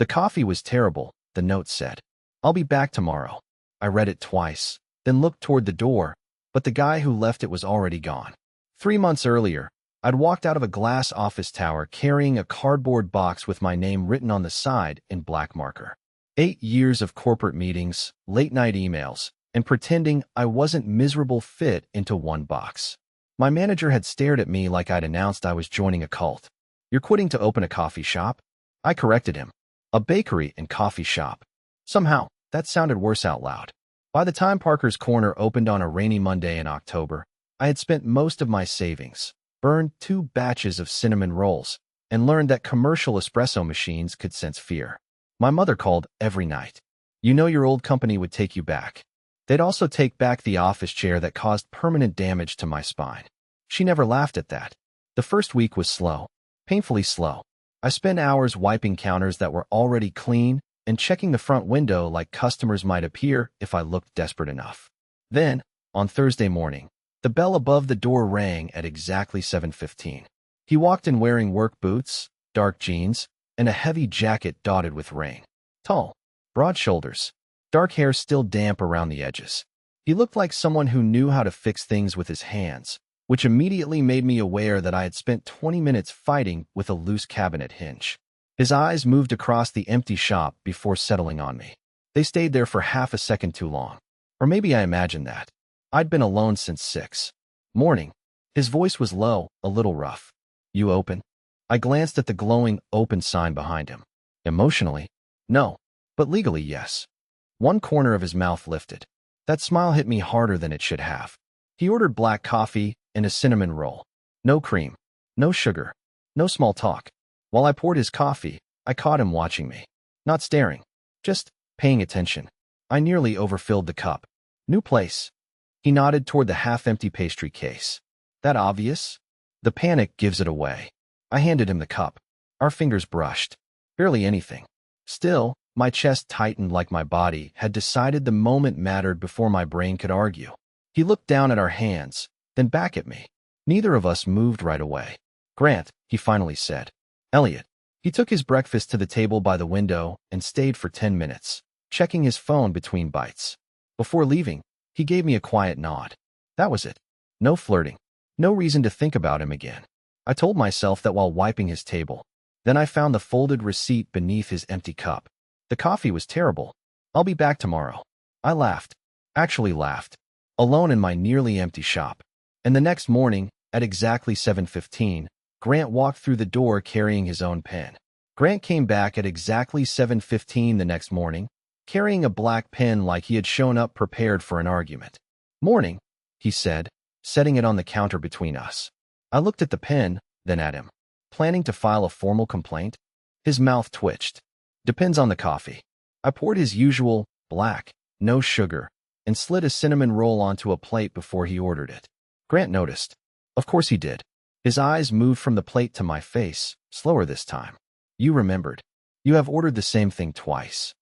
The coffee was terrible, the note said. I'll be back tomorrow. I read it twice, then looked toward the door, but the guy who left it was already gone. 3 months earlier, I'd walked out of a glass office tower carrying a cardboard box with my name written on the side in black marker. 8 years of corporate meetings, late-night emails, and pretending I wasn't miserable fit into one box. My manager had stared at me like I'd announced I was joining a cult. You're quitting to open a coffee shop? I corrected him. A bakery and coffee shop. Somehow, that sounded worse out loud. By the time Parker's Corner opened on a rainy Monday in October, I had spent most of my savings, burned 2 batches of cinnamon rolls, and learned that commercial espresso machines could sense fear. My mother called every night. You know your old company would take you back. They'd also take back the office chair that caused permanent damage to my spine. She never laughed at that. The first week was slow, painfully slow. I spent hours wiping counters that were already clean and checking the front window like customers might appear if I looked desperate enough. Then, on Thursday morning, the bell above the door rang at exactly 7:15. He walked in wearing work boots, dark jeans, and a heavy jacket dotted with rain. Tall, broad shoulders, dark hair still damp around the edges. He looked like someone who knew how to fix things with his hands, which immediately made me aware that I had spent 20 minutes fighting with a loose cabinet hinge. His eyes moved across the empty shop before settling on me. They stayed there for half a second too long. Or maybe I imagined that. I'd been alone since 6. Morning. His voice was low, a little rough. You open? I glanced at the glowing open sign behind him. Emotionally, no, but legally, yes. One corner of his mouth lifted. That smile hit me harder than it should have. He ordered black coffee and a cinnamon roll. No cream, no sugar, no small talk. While I poured his coffee, I caught him watching me. Not staring, just paying attention. I nearly overfilled the cup. New place. He nodded toward the half-empty pastry case. That obvious? The panic gives it away. I handed him the cup. Our fingers brushed. Barely anything. Still, my chest tightened like my body had decided the moment mattered before my brain could argue. He looked down at our hands, then back at me. Neither of us moved right away. Grant, he finally said. Elliot. He took his breakfast to the table by the window and stayed for 10 minutes, checking his phone between bites. Before leaving, he gave me a quiet nod. That was it. No flirting. No reason to think about him again. I told myself that while wiping his table. Then I found the folded receipt beneath his empty cup. The coffee was terrible. I'll be back tomorrow. I laughed. Actually laughed. Alone in my nearly empty shop. And the next morning, at exactly 7:15, Grant walked through the door carrying his own pen. Grant came back at exactly 7:15 the next morning, carrying a black pen like he had shown up prepared for an argument. Morning, he said, setting it on the counter between us. I looked at the pen, then at him. Planning to file a formal complaint? His mouth twitched. Depends on the coffee. I poured his usual, black, no sugar, and slid a cinnamon roll onto a plate before he ordered it. Grant noticed. Of course he did. His eyes moved from the plate to my face, slower this time. You remembered. You have ordered the same thing twice.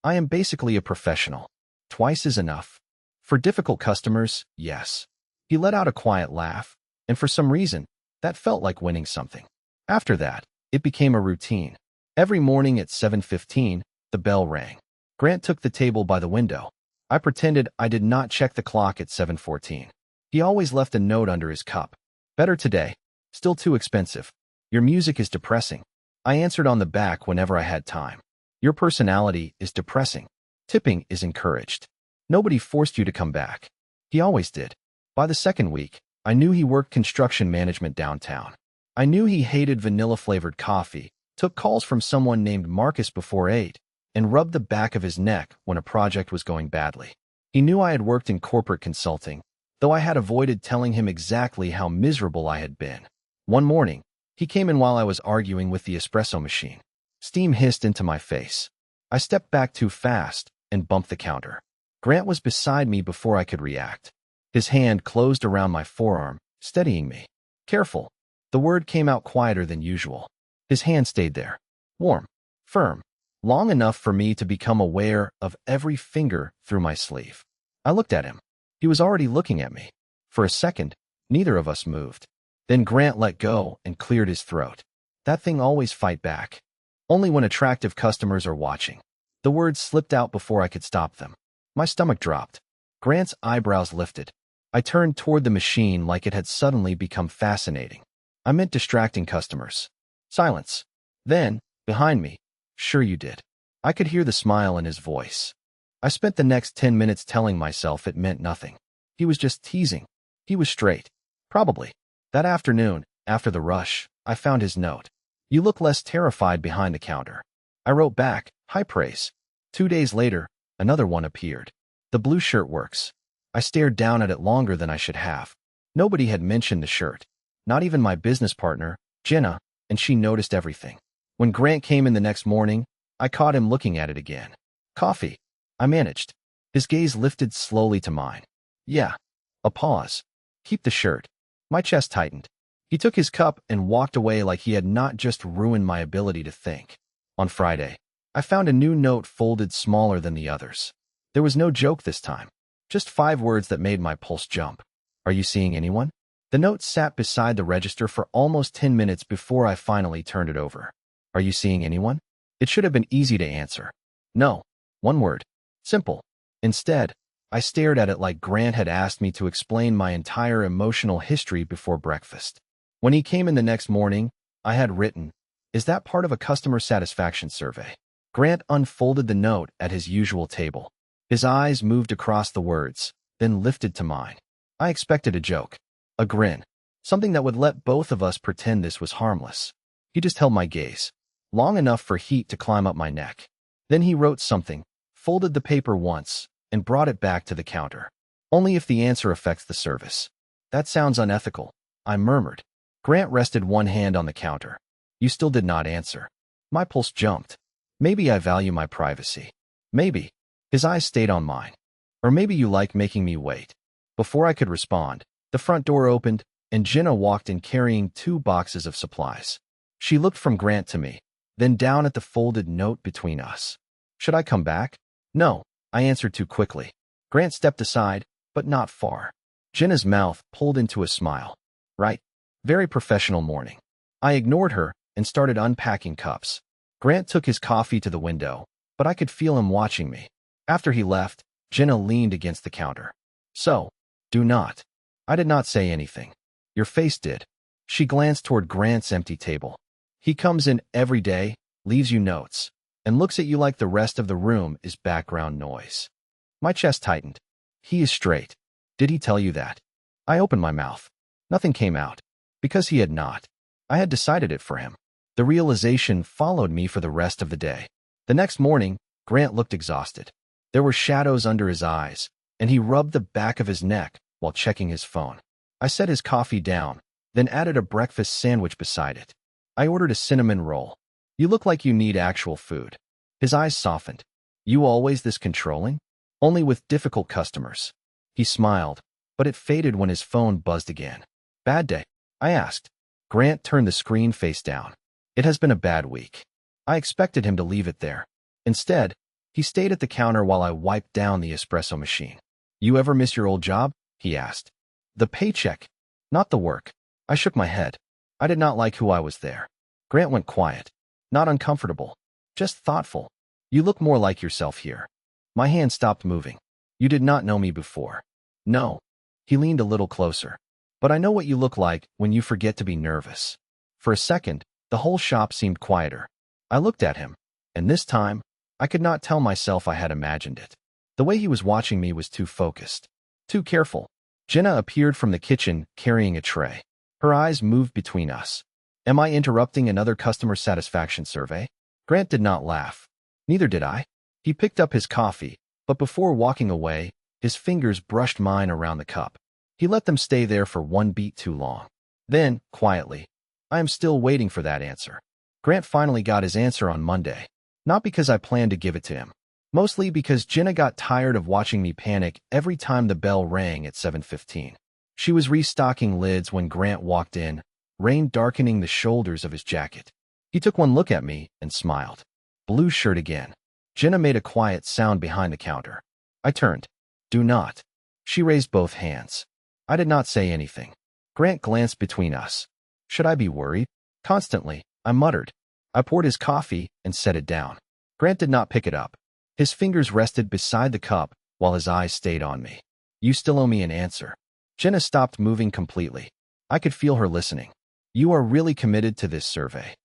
I am basically a professional. Twice is enough. For difficult customers, yes. He let out a quiet laugh, and for some reason, that felt like winning something. After that, it became a routine. Every morning at 7:15, the bell rang. Grant took the table by the window. I pretended I did not check the clock at 7:14. He always left a note under his cup. Better today. Still too expensive. Your music is depressing. I answered on the back whenever I had time. Your personality is depressing. Tipping is encouraged. Nobody forced you to come back. He always did. By the second week, I knew he worked construction management downtown. I knew he hated vanilla-flavored coffee, took calls from someone named Marcus before 8, and rubbed the back of his neck when a project was going badly. He knew I had worked in corporate consulting, though I had avoided telling him exactly how miserable I had been. One morning, he came in while I was arguing with the espresso machine. Steam hissed into my face. I stepped back too fast and bumped the counter. Grant was beside me before I could react. His hand closed around my forearm, steadying me. Careful. The word came out quieter than usual. His hand stayed there. Warm. Firm. Long enough for me to become aware of every finger through my sleeve. I looked at him. He was already looking at me. For a second, neither of us moved. Then Grant let go and cleared his throat. That thing always fight back. Only when attractive customers are watching. The words slipped out before I could stop them. My stomach dropped. Grant's eyebrows lifted. I turned toward the machine like it had suddenly become fascinating. I meant distracting customers. Silence. Then, behind me, sure you did. I could hear the smile in his voice. I spent the next 10 minutes telling myself it meant nothing. He was just teasing. He was straight. Probably. That afternoon, after the rush, I found his note. You look less terrified behind the counter. I wrote back, high praise. 2 days later, another one appeared. The blue shirt works. I stared down at it longer than I should have. Nobody had mentioned the shirt. Not even my business partner, Jenna, and she noticed everything. When Grant came in the next morning, I caught him looking at it again. Coffee. I managed. His gaze lifted slowly to mine. Yeah. A pause. Keep the shirt. My chest tightened. He took his cup and walked away like he had not just ruined my ability to think. On Friday, I found a new note folded smaller than the others. There was no joke this time. Just 5 words that made my pulse jump. Are you seeing anyone? The note sat beside the register for almost 10 minutes before I finally turned it over. Are you seeing anyone? It should have been easy to answer. No. 1 word. Simple. Instead, I stared at it like Grant had asked me to explain my entire emotional history before breakfast. When he came in the next morning, I had written, "Is that part of a customer satisfaction survey?" Grant unfolded the note at his usual table. His eyes moved across the words, then lifted to mine. I expected a joke. A grin. Something that would let both of us pretend this was harmless. He just held my gaze, long enough for heat to climb up my neck. Then he wrote something, folded the paper once, and brought it back to the counter. Only if the answer affects the service. That sounds unethical, I murmured. Grant rested one hand on the counter. You still did not answer. My pulse jumped. Maybe I value my privacy. Maybe. His eyes stayed on mine. Or maybe you like making me wait. Before I could respond, the front door opened, and Jenna walked in carrying 2 boxes of supplies. She looked from Grant to me, then down at the folded note between us. Should I come back? No, I answered too quickly. Grant stepped aside, but not far. Jenna's mouth pulled into a smile. Right. Very professional morning. I ignored her and started unpacking cups. Grant took his coffee to the window, but I could feel him watching me. After he left, Jenna leaned against the counter. So, do not. I did not say anything. Your face did. She glanced toward Grant's empty table. He comes in every day, leaves you notes, and looks at you like the rest of the room is background noise. My chest tightened. He is straight. Did he tell you that? I opened my mouth. Nothing came out. Because he had not. I had decided it for him. The realization followed me for the rest of the day. The next morning, Grant looked exhausted. There were shadows under his eyes, and he rubbed the back of his neck while checking his phone. I set his coffee down, then added a breakfast sandwich beside it. I ordered a cinnamon roll. You look like you need actual food. His eyes softened. You always this controlling? Only with difficult customers. He smiled, but it faded when his phone buzzed again. Bad day? I asked. Grant turned the screen face down. It has been a bad week. I expected him to leave it there. Instead, he stayed at the counter while I wiped down the espresso machine. You ever miss your old job? He asked. The paycheck, not the work. I shook my head. I did not like who I was there. Grant went quiet. Not uncomfortable. Just thoughtful. You look more like yourself here. My hand stopped moving. You did not know me before. No. He leaned a little closer. But I know what you look like when you forget to be nervous. For a second, the whole shop seemed quieter. I looked at him, and this time, I could not tell myself I had imagined it. The way he was watching me was too focused. Too careful. Jenna appeared from the kitchen carrying a tray. Her eyes moved between us. Am I interrupting another customer satisfaction survey? Grant did not laugh. Neither did I. He picked up his coffee, but before walking away, his fingers brushed mine around the cup. He let them stay there for 1 beat too long. Then, quietly, I am still waiting for that answer. Grant finally got his answer on Monday. Not because I planned to give it to him. Mostly because Jenna got tired of watching me panic every time the bell rang at 7:15. She was restocking lids when Grant walked in, rain darkening the shoulders of his jacket. He took one look at me and smiled. Blue shirt again. Jenna made a quiet sound behind the counter. I turned. Do not. She raised both hands. I did not say anything. Grant glanced between us. Should I be worried? Constantly, I muttered. I poured his coffee and set it down. Grant did not pick it up. His fingers rested beside the cup while his eyes stayed on me. You still owe me an answer. Jenna stopped moving completely. I could feel her listening. You are really committed to this survey.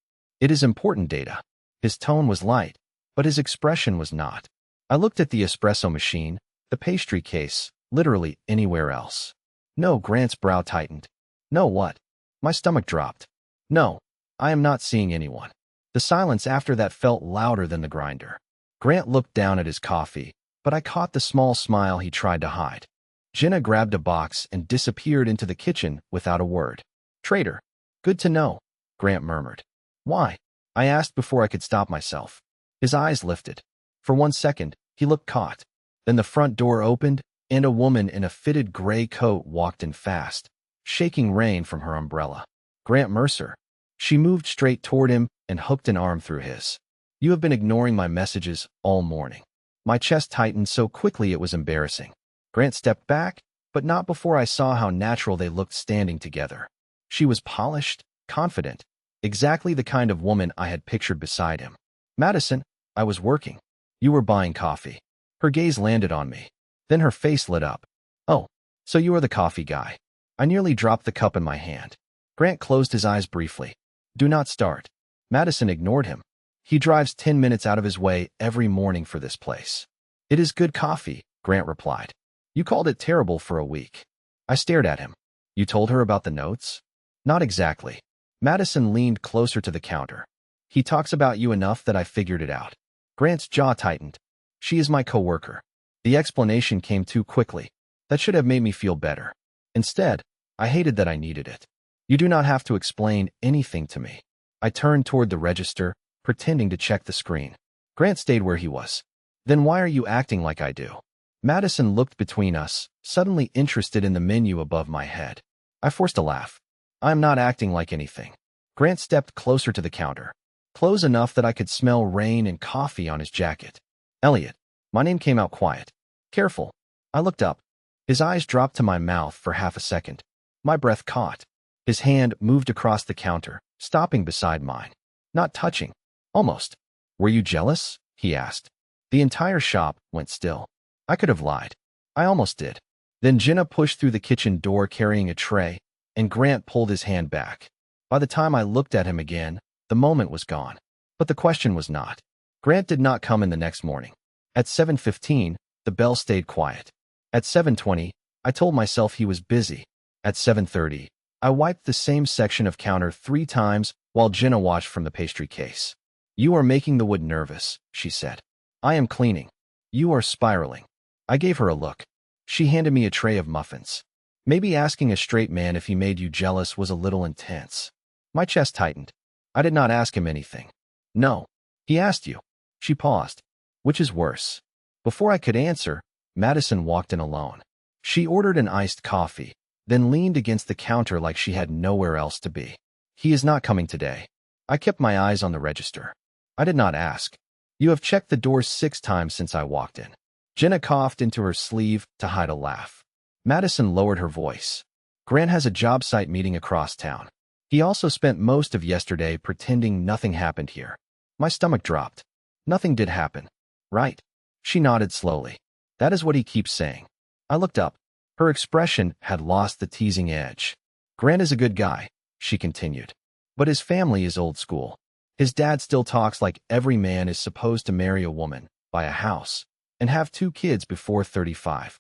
It is important data. His tone was light, but his expression was not. I looked at the espresso machine, the pastry case, literally anywhere else. No, Grant's brow tightened. No, what? My stomach dropped. No, I am not seeing anyone. The silence after that felt louder than the grinder. Grant looked down at his coffee, but I caught the small smile he tried to hide. Jenna grabbed a box and disappeared into the kitchen without a word. Traitor. Good to know, Grant murmured. Why? I asked before I could stop myself. His eyes lifted. For 1 second, he looked caught. Then the front door opened, and a woman in a fitted gray coat walked in fast, shaking rain from her umbrella. Grant Mercer. She moved straight toward him and hooked an arm through his. You have been ignoring my messages all morning. My chest tightened so quickly it was embarrassing. Grant stepped back, but not before I saw how natural they looked standing together. She was polished, confident, exactly the kind of woman I had pictured beside him. Madison, I was working. You were buying coffee. Her gaze landed on me. Then her face lit up. Oh, so you are the coffee guy. I nearly dropped the cup in my hand. Grant closed his eyes briefly. Do not start. Madison ignored him. He drives 10 minutes out of his way every morning for this place. It is good coffee, Grant replied. You called it terrible for a week. I stared at him. You told her about the notes? Not exactly. Madison leaned closer to the counter. He talks about you enough that I figured it out. Grant's jaw tightened. She is my coworker. The explanation came too quickly. That should have made me feel better. Instead, I hated that I needed it. You do not have to explain anything to me. I turned toward the register, pretending to check the screen. Grant stayed where he was. Then why are you acting like I do? Madison looked between us, suddenly interested in the menu above my head. I forced a laugh. I am not acting like anything. Grant stepped closer to the counter, close enough that I could smell rain and coffee on his jacket. Elliot. My name came out quiet. Careful. I looked up. His eyes dropped to my mouth for half a second. My breath caught. His hand moved across the counter, stopping beside mine. Not touching. Almost. Were you jealous? He asked. The entire shop went still. I could have lied. I almost did. Then Jenna pushed through the kitchen door carrying a tray, and Grant pulled his hand back. By the time I looked at him again, the moment was gone. But the question was not. Grant did not come in the next morning. At 7:15, the bell stayed quiet. At 7:20, I told myself he was busy. At 7:30, I wiped the same section of counter 3 times while Jenna watched from the pastry case. You are making the wood nervous, she said. I am cleaning. You are spiraling. I gave her a look. She handed me a tray of muffins. Maybe asking a straight man if he made you jealous was a little intense. My chest tightened. I did not ask him anything. No. He asked you. She paused. Which is worse? Before I could answer, Madison walked in alone. She ordered an iced coffee, then leaned against the counter like she had nowhere else to be. He is not coming today. I kept my eyes on the register. I did not ask. You have checked the doors 6 times since I walked in. Jenna coughed into her sleeve to hide a laugh. Madison lowered her voice. Grant has a job site meeting across town. He also spent most of yesterday pretending nothing happened here. My stomach dropped. Nothing did happen. Right? She nodded slowly. That is what he keeps saying. I looked up. Her expression had lost the teasing edge. Grant is a good guy, she continued. But his family is old school. His dad still talks like every man is supposed to marry a woman, buy a house, and have 2 kids before 35.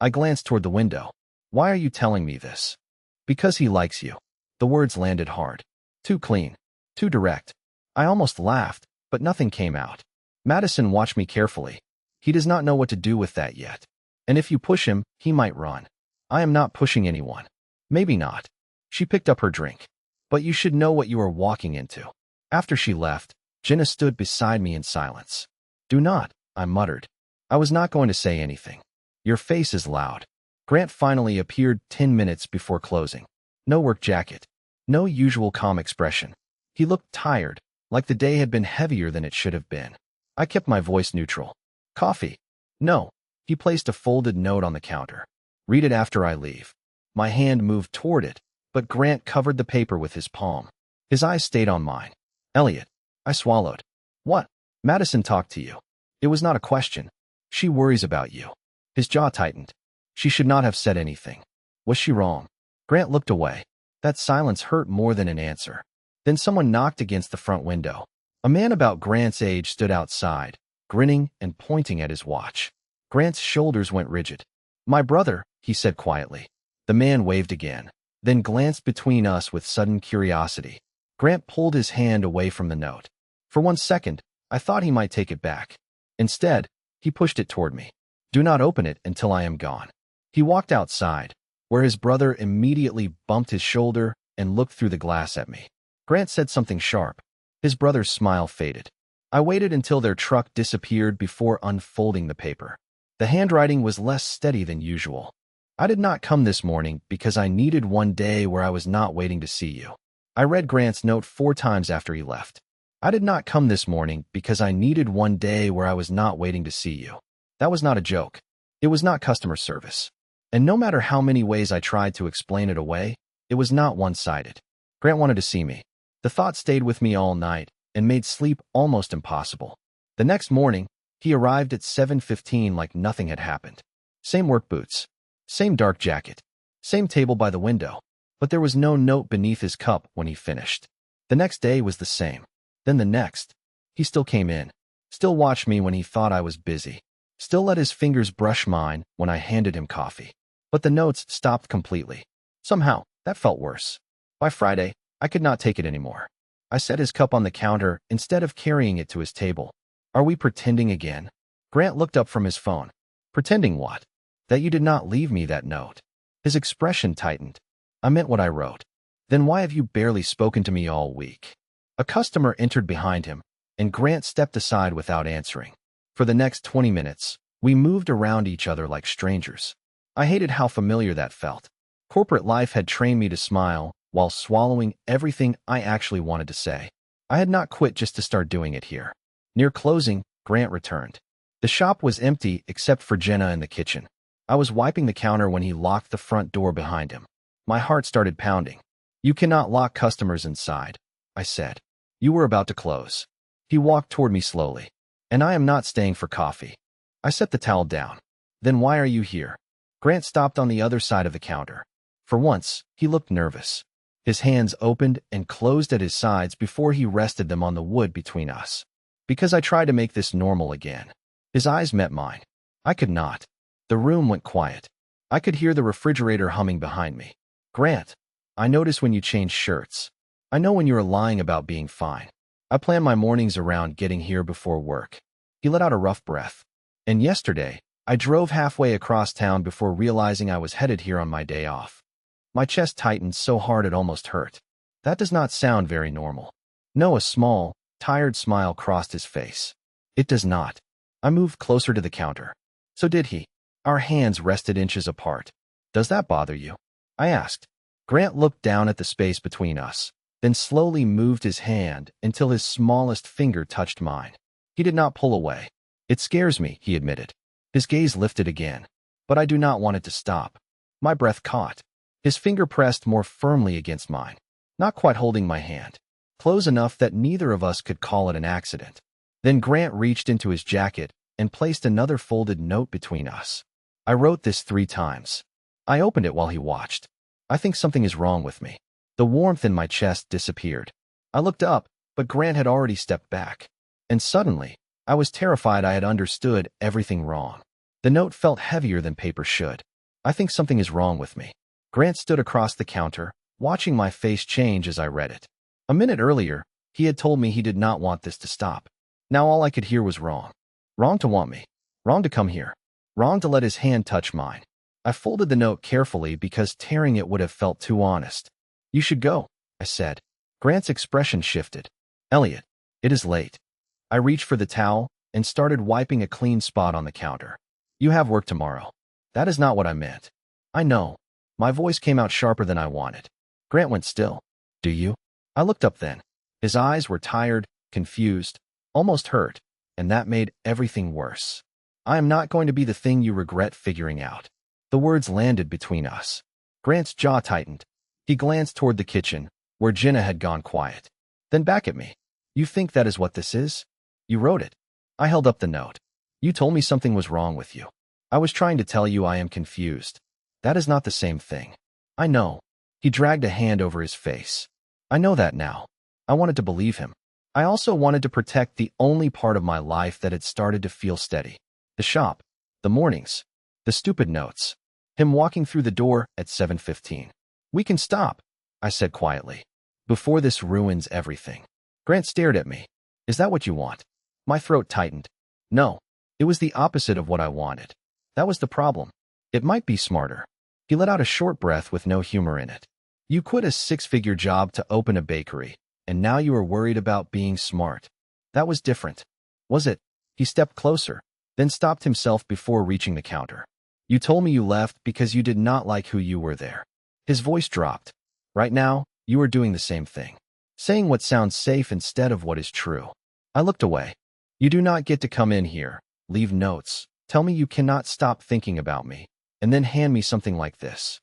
I glanced toward the window. Why are you telling me this? Because he likes you. The words landed hard. Too clean. Too direct. I almost laughed, but nothing came out. Madison watched me carefully. He does not know what to do with that yet. And if you push him, he might run. I am not pushing anyone. Maybe not. She picked up her drink. But you should know what you are walking into. After she left, Jenna stood beside me in silence. Do not, I muttered. I was not going to say anything. Your face is loud. Grant finally appeared 10 minutes before closing. No work jacket. No usual calm expression. He looked tired, like the day had been heavier than it should have been. I kept my voice neutral. Coffee? No. He placed a folded note on the counter. Read it after I leave. My hand moved toward it, but Grant covered the paper with his palm. His eyes stayed on mine. Elliot, I swallowed. What? Madison talked to you. It was not a question. She worries about you. His jaw tightened. She should not have said anything. Was she wrong? Grant looked away. That silence hurt more than an answer. Then someone knocked against the front window. A man about Grant's age stood outside, grinning and pointing at his watch. Grant's shoulders went rigid. My brother, he said quietly. The man waved again, then glanced between us with sudden curiosity. Grant pulled his hand away from the note. For 1 second, I thought he might take it back. Instead, he pushed it toward me. Do not open it until I am gone. He walked outside, where his brother immediately bumped his shoulder and looked through the glass at me. Grant said something sharp. His brother's smile faded. I waited until their truck disappeared before unfolding the paper. The handwriting was less steady than usual. I did not come this morning because I needed one day where I was not waiting to see you. I read Grant's note 4 times after he left. I did not come this morning because I needed one day where I was not waiting to see you. That was not a joke. It was not customer service. And no matter how many ways I tried to explain it away, it was not one-sided. Grant wanted to see me. The thought stayed with me all night and made sleep almost impossible. The next morning, he arrived at 7:15 like nothing had happened. Same work boots, same dark jacket, same table by the window, but there was no note beneath his cup when he finished. The next day was the same. Then the next. He still came in, still watched me when he thought I was busy, still let his fingers brush mine when I handed him coffee. But the notes stopped completely. Somehow, that felt worse. By Friday, I could not take it anymore. I set his cup on the counter instead of carrying it to his table. Are we pretending again? Grant looked up from his phone. Pretending what? That you did not leave me that note. His expression tightened. I meant what I wrote. Then why have you barely spoken to me all week? A customer entered behind him, and Grant stepped aside without answering. For the next 20 minutes, we moved around each other like strangers. I hated how familiar that felt. Corporate life had trained me to smile while swallowing everything I actually wanted to say. I had not quit just to start doing it here. Near closing, Grant returned. The shop was empty except for Jenna in the kitchen. I was wiping the counter when he locked the front door behind him. My heart started pounding. You cannot lock customers inside, I said. You were about to close. He walked toward me slowly. And I am not staying for coffee. I set the towel down. Then why are you here? Grant stopped on the other side of the counter. For once, he looked nervous. His hands opened and closed at his sides before he rested them on the wood between us. Because I tried to make this normal again. His eyes met mine. I could not. The room went quiet. I could hear the refrigerator humming behind me. Grant, I notice when you change shirts. I know when you are lying about being fine. I plan my mornings around getting here before work. He let out a rough breath. And yesterday, I drove halfway across town before realizing I was headed here on my day off. My chest tightened so hard it almost hurt. That does not sound very normal. No, a small, tired smile crossed his face. It does not. I moved closer to the counter. So did he. Our hands rested inches apart. Does that bother you? I asked. Grant looked down at the space between us, then slowly moved his hand until his smallest finger touched mine. He did not pull away. It scares me, he admitted. His gaze lifted again, but I do not want it to stop. My breath caught. His finger pressed more firmly against mine, not quite holding my hand, close enough that neither of us could call it an accident. Then Grant reached into his jacket and placed another folded note between us. I wrote this 3 times. I opened it while he watched. I think something is wrong with me. The warmth in my chest disappeared. I looked up, but Grant had already stepped back. And suddenly, I was terrified I had understood everything wrong. The note felt heavier than paper should. I think something is wrong with me. Grant stood across the counter, watching my face change as I read it. A minute earlier, he had told me he did not want this to stop. Now all I could hear was wrong. Wrong to want me. Wrong to come here. Wrong to let his hand touch mine. I folded the note carefully because tearing it would have felt too honest. You should go, I said. Grant's expression shifted. Elliot, it is late. I reached for the towel and started wiping a clean spot on the counter. You have work tomorrow. That is not what I meant. I know. My voice came out sharper than I wanted. Grant went still. Do you? I looked up then. His eyes were tired, confused, almost hurt, and that made everything worse. I am not going to be the thing you regret figuring out. The words landed between us. Grant's jaw tightened. He glanced toward the kitchen, where Jenna had gone quiet. Then back at me. You think that is what this is? You wrote it. I held up the note. You told me something was wrong with you. I was trying to tell you I am confused. That is not the same thing. I know. He dragged a hand over his face. I know that now. I wanted to believe him. I also wanted to protect the only part of my life that had started to feel steady. The shop. The mornings. The stupid notes. Him walking through the door at 7:15. We can stop, I said quietly, before this ruins everything. Grant stared at me. Is that what you want? My throat tightened. No. It was the opposite of what I wanted. That was the problem. It might be smarter. He let out a short breath with no humor in it. You quit a six-figure job to open a bakery, and now you are worried about being smart. That was different. Was it? He stepped closer, then stopped himself before reaching the counter. You told me you left because you did not like who you were there. His voice dropped. Right now, you are doing the same thing. Saying what sounds safe instead of what is true. I looked away. You do not get to come in here, leave notes, tell me you cannot stop thinking about me, and then hand me something like this.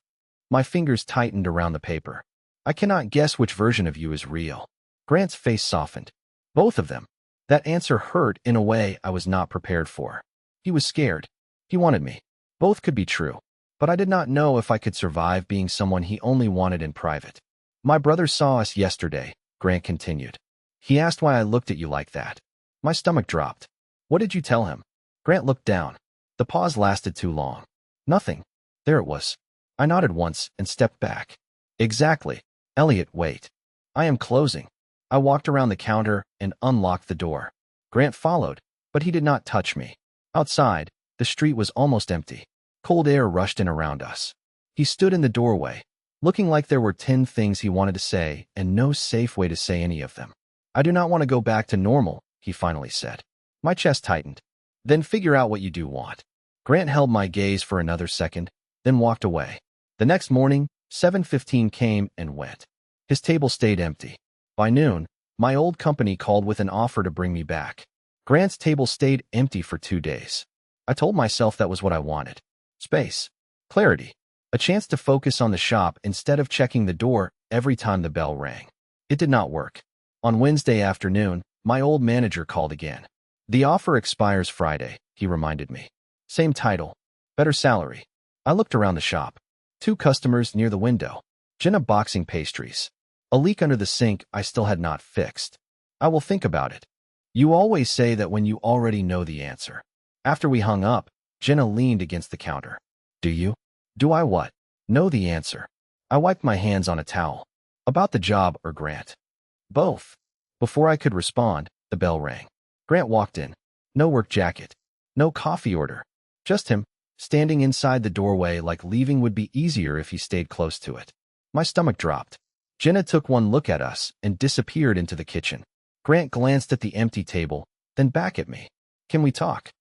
My fingers tightened around the paper. I cannot guess which version of you is real. Grant's face softened. Both of them. That answer hurt in a way I was not prepared for. He was scared. He wanted me. Both could be true, but I did not know if I could survive being someone he only wanted in private. My brother saw us yesterday, Grant continued. He asked why I looked at you like that. My stomach dropped. What did you tell him? Grant looked down. The pause lasted too long. Nothing. There it was. I nodded once and stepped back. Exactly. Elliot, wait. I am closing. I walked around the counter and unlocked the door. Grant followed, but he did not touch me. Outside, the street was almost empty. Cold air rushed in around us. He stood in the doorway, looking like there were 10 things he wanted to say and no safe way to say any of them. I do not want to go back to normal, he finally said. My chest tightened. Then figure out what you do want. Grant held my gaze for another second, then walked away. The next morning, 7:15 came and went. His table stayed empty. By noon, my old company called with an offer to bring me back. Grant's table stayed empty for 2 days. I told myself that was what I wanted. Space. Clarity. A chance to focus on the shop instead of checking the door every time the bell rang. It did not work. On Wednesday afternoon, my old manager called again. The offer expires Friday, he reminded me. Same title. Better salary. I looked around the shop. 2 customers near the window. Jenna boxing pastries. A leak under the sink I still had not fixed. I will think about it. You always say that when you already know the answer. After we hung up, Jenna leaned against the counter. Do you? Do I what? Know the answer. I wiped my hands on a towel. About the job or Grant? Both. Before I could respond, the bell rang. Grant walked in. No work jacket. No coffee order. Just him, standing inside the doorway like leaving would be easier if he stayed close to it. My stomach dropped. Jenna took one look at us and disappeared into the kitchen. Grant glanced at the empty table, then back at me. Can we talk?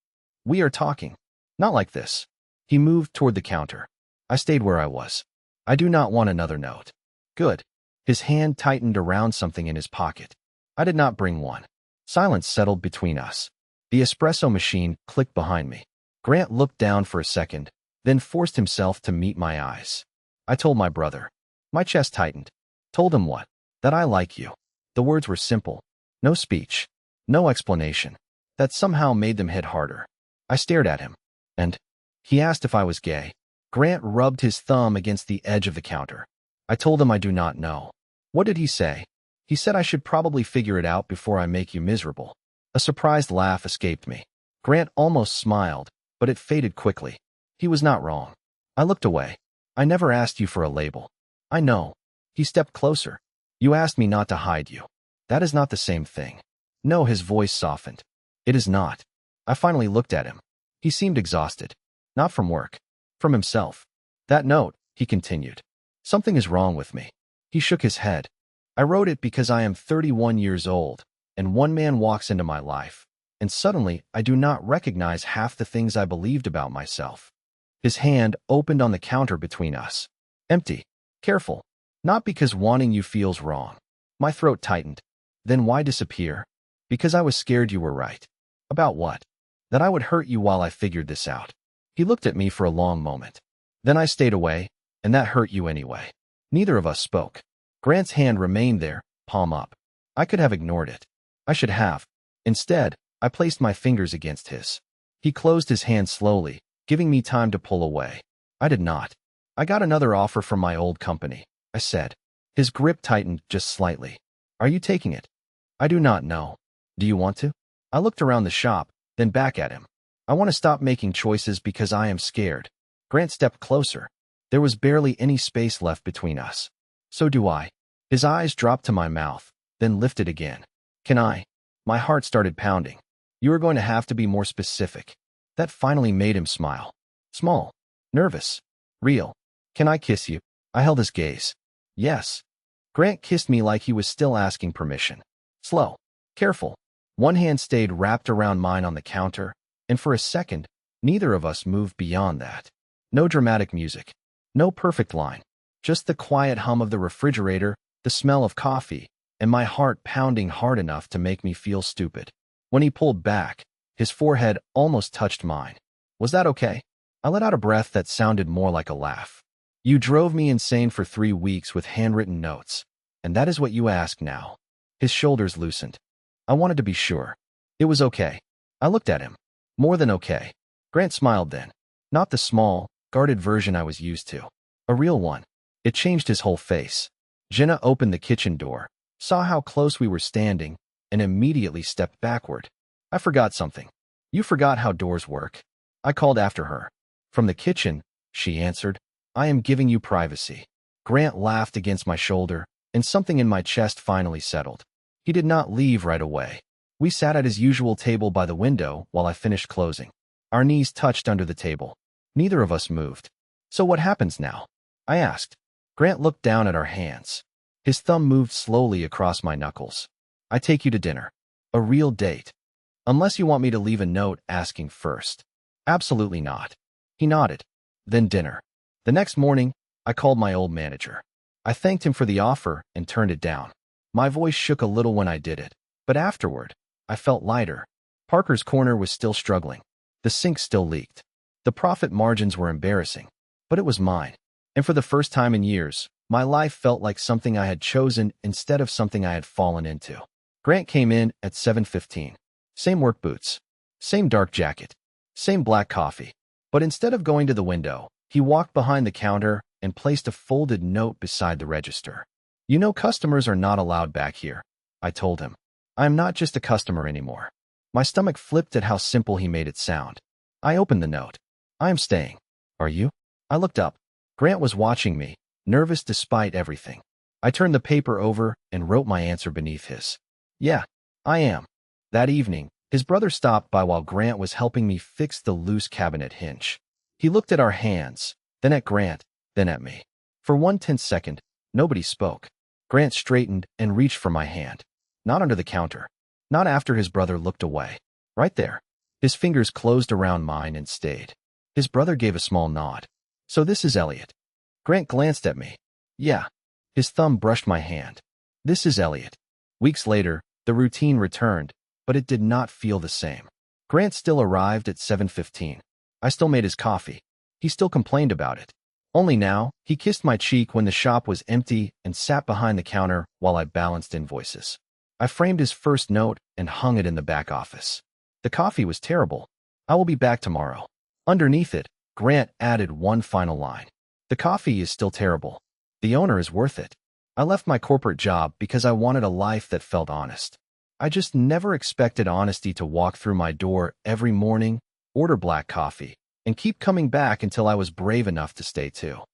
We are talking. Not like this. He moved toward the counter. I stayed where I was. I do not want another note. Good. His hand tightened around something in his pocket. I did not bring one. Silence settled between us. The espresso machine clicked behind me. Grant looked down for a second, then forced himself to meet my eyes. I told my brother. My chest tightened. Told him what? That I like you. The words were simple. No speech. No explanation. That somehow made them hit harder. I stared at him. And he asked if I was gay. Grant rubbed his thumb against the edge of the counter. I told him I do not know. What did he say? He said I should probably figure it out before I make you miserable. A surprised laugh escaped me. Grant almost smiled, but it faded quickly. He was not wrong. I looked away. I never asked you for a label. I know. He stepped closer. You asked me not to hide you. That is not the same thing. No, his voice softened. It is not. I finally looked at him. He seemed exhausted. Not from work. From himself. That note, he continued. Something is wrong with me. He shook his head. I wrote it because I am 31 years old, and one man walks into my life, and suddenly I do not recognize half the things I believed about myself. His hand opened on the counter between us. Empty. Careful. Not because wanting you feels wrong. My throat tightened. Then why disappear? Because I was scared you were right. About what? That I would hurt you while I figured this out. He looked at me for a long moment. Then I stayed away, and that hurt you anyway. Neither of us spoke. Grant's hand remained there, palm up. I could have ignored it. I should have. Instead, I placed my fingers against his. He closed his hand slowly, giving me time to pull away. I did not. I got another offer from my old company, I said. His grip tightened just slightly. Are you taking it? I do not know. Do you want to? I looked around the shop, then back at him. I want to stop making choices because I am scared. Grant stepped closer. There was barely any space left between us. So do I. His eyes dropped to my mouth, then lifted again. Can I? My heart started pounding. You are going to have to be more specific. That finally made him smile. Small. Nervous. Real. Can I kiss you? I held his gaze. Yes. Grant kissed me like he was still asking permission. Slow. Careful. One hand stayed wrapped around mine on the counter, and for a second, neither of us moved beyond that. No dramatic music. No perfect line. Just the quiet hum of the refrigerator, the smell of coffee, and my heart pounding hard enough to make me feel stupid. When he pulled back, his forehead almost touched mine. Was that okay? I let out a breath that sounded more like a laugh. You drove me insane for 3 weeks with handwritten notes, and that is what you ask now. His shoulders loosened. I wanted to be sure. It was okay. I looked at him. More than okay. Grant smiled then. Not the small, guarded version I was used to. A real one. It changed his whole face. Jenna opened the kitchen door, saw how close we were standing, and immediately stepped backward. I forgot something. You forgot how doors work. I called after her. From the kitchen, she answered. I am giving you privacy. Grant laughed against my shoulder, and something in my chest finally settled. He did not leave right away. We sat at his usual table by the window while I finished closing. Our knees touched under the table. Neither of us moved. So what happens now? I asked. Grant looked down at our hands. His thumb moved slowly across my knuckles. I take you to dinner. A real date. Unless you want me to leave a note asking first. Absolutely not. He nodded. Then dinner. The next morning, I called my old manager. I thanked him for the offer and turned it down. My voice shook a little when I did it, but afterward, I felt lighter. Parker's corner was still struggling. The sink still leaked. The profit margins were embarrassing, but it was mine. And for the first time in years, my life felt like something I had chosen instead of something I had fallen into. Grant came in at 7:15. Same work boots. Same dark jacket. Same black coffee. But instead of going to the window, he walked behind the counter and placed a folded note beside the register. You know, customers are not allowed back here, I told him. I am not just a customer anymore. My stomach flipped at how simple he made it sound. I opened the note. I am staying. Are you? I looked up. Grant was watching me, nervous despite everything. I turned the paper over and wrote my answer beneath his. Yeah, I am. That evening, his brother stopped by while Grant was helping me fix the loose cabinet hinge. He looked at our hands, then at Grant, then at me. For 1/10 second, nobody spoke. Grant straightened and reached for my hand. Not under the counter. Not after his brother looked away. Right there. His fingers closed around mine and stayed. His brother gave a small nod. So this is Elliot. Grant glanced at me. Yeah. His thumb brushed my hand. This is Elliot. Weeks later, the routine returned, but it did not feel the same. Grant still arrived at 7:15. I still made his coffee. He still complained about it. Only now, he kissed my cheek when the shop was empty and sat behind the counter while I balanced invoices. I framed his first note and hung it in the back office. The coffee was terrible. I will be back tomorrow. Underneath it, Grant added one final line. The coffee is still terrible. The owner is worth it. I left my corporate job because I wanted a life that felt honest. I just never expected honesty to walk through my door every morning, order black coffee, and keep coming back until I was brave enough to stay too.